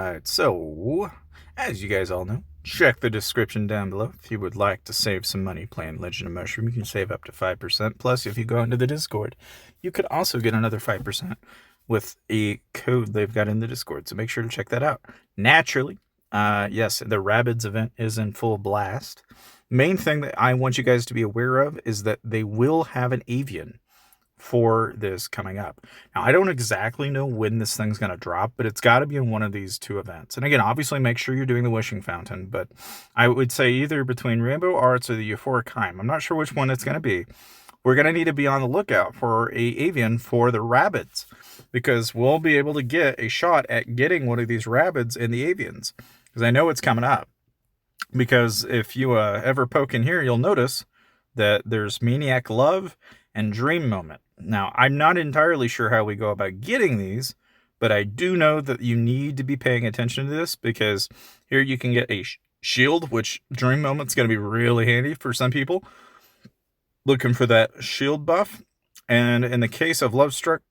Alright, so, as you guys all know, check the description down below if you would like to save some money playing Legend of Mushroom. You can save up to 5%. Plus, if you go into the Discord, you could also get another 5% with a code they've got in the Discord, so make sure to check that out. Naturally, yes, the Rabbids event is in full blast. Main thing that I want you guys to be aware of is that they will have an Avian for this coming up. Now, I don't exactly know when this thing's going to drop, but it's got to be in one of these two events. And again, obviously make sure you're doing the Wishing Fountain, but I would say either between Rainbow Arts or the Euphoric Heim. I'm not sure which one it's going to be. We're going to need to be on the lookout for a Avian for the Rabbids, because we'll be able to get a shot at getting one of these Rabbids in the Avians, because I know it's coming up. Because if you ever poke in here, you'll notice that there's Maniac Love and Dream Moment. Now, I'm not entirely sure how we go about getting these, but I do know that you need to be paying attention to this, because here you can get a shield, which Dream Moment's going to be really handy for some people looking for that shield buff. And in the case of Love Struck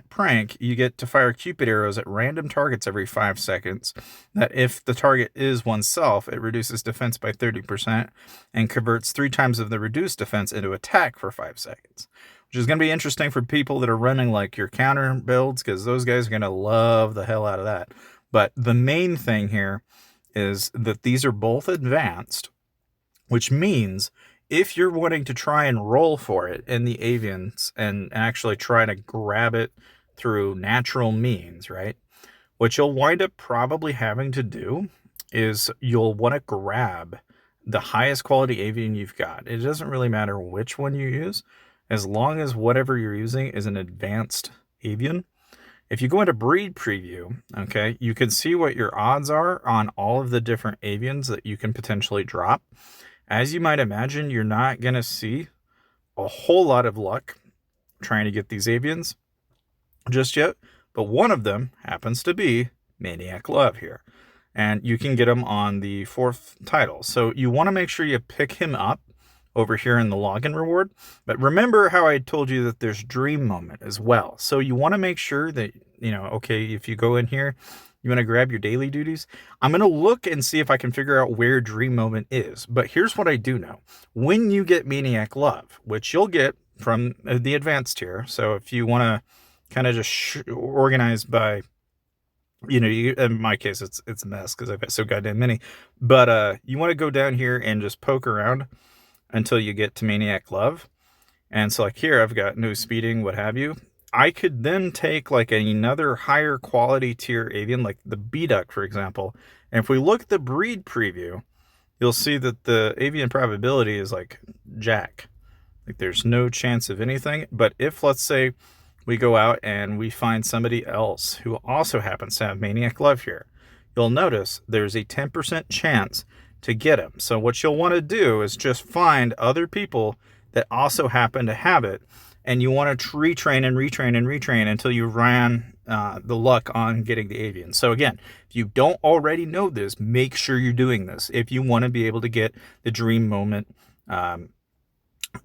Prank, you get to fire Cupid arrows at random targets every 5 seconds. That if the target is oneself, it reduces defense by 30% and converts 3 times of the reduced defense into attack for 5 seconds. Which is going to be interesting for people that are running like your counter builds, because those guys are going to love the hell out of that. But the main thing here is that these are both advanced, which means if you're wanting to try and roll for it in the Avians and actually try to grab it through natural means, right? What you'll wind up probably having to do is you'll want to grab the highest quality Avian you've got. It doesn't really matter which one you use, as long as whatever you're using is an advanced Avian. If you go into breed preview, okay, you can see what your odds are on all of the different Avians that you can potentially drop. As you might imagine, you're not going to see a whole lot of luck trying to get these Avians just yet, but one of them happens to be Maniac Love here, and you can get him on the 4th title. So you want to make sure you pick him up over here in the login reward. But remember how I told you that there's Dream Moment as well. So you want to make sure that, okay, if you go in here, you want to grab your daily duties. I'm going to look and see if I can figure out where Dream Moment is. But here's what I do know. When you get Maniac Love, which you'll get from the advanced tier. So if you want to kind of just organize by, in my case, it's a mess because I've got so goddamn many. But you want to go down here and just poke around until you get to Maniac Love. And so like here, I've got no speeding, what have you. I could then take like another higher quality tier Avian, like the B-Duck, for example. And if we look at the breed preview, you'll see that the Avian probability is like jack. Like there's no chance of anything. But if, let's say, we go out and we find somebody else who also happens to have Maniac Love here, you'll notice there's a 10% chance to get him. So what you'll want to do is just find other people that also happen to have it, and you want to retrain and retrain and retrain until you ran the luck on getting the Avian. So again, if you don't already know this, make sure you're doing this if you want to be able to get the Dream Moment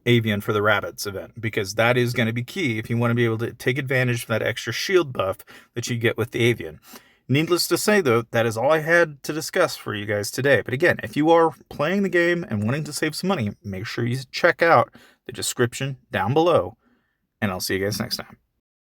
Avian for the Rabbids event, because that is going to be key if you want to be able to take advantage of that extra shield buff that you get with the Avian. Needless to say, though, that is all I had to discuss for you guys today. But again, if you are playing the game and wanting to save some money, make sure you check out the description down below, and I'll see you guys next time.